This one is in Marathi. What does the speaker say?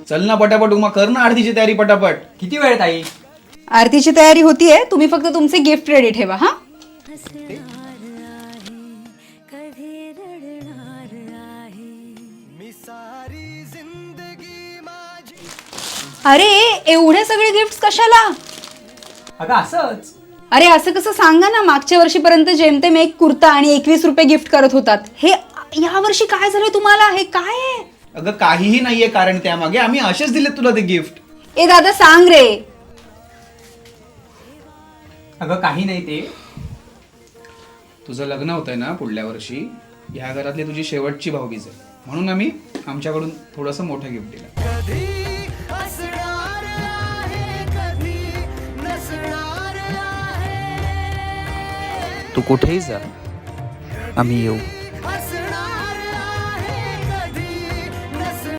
चल ना पटापट उमा, कर ना आरतीची तयारी पटापट. किती वेळ ताई? आरतीची तयारी होतीये, तुम्ही फक्त तुमचे गिफ्ट रेडी ठेवा. हा अरे एवढे सगळे गिफ्ट कशाला? अगं असंच. अरे असं कसं, सांगा ना. मागच्या वर्षीपर्यंत जेमतेम एक कुर्ता आणि 21 रुपये गिफ्ट करत होतात. हे या वर्षी काय झालं तुम्हाला? हे काय आहे? अगं काहीही नाहीये कारण त्यामागे, आम्ही असेच दिले तुला ते गिफ्ट. ए दादा सांग रे. अगं काही नाही ते. तुझं लग्न होतंय ना पुढल्या वर्षी, ह्या घरातली तुझी शेवटची भाऊबीज आहे, म्हणून आम्ही आमच्याकडून थोडंसं मोठं गिफ्ट दिलं. तू कुठेही जा, आम्ही येऊ.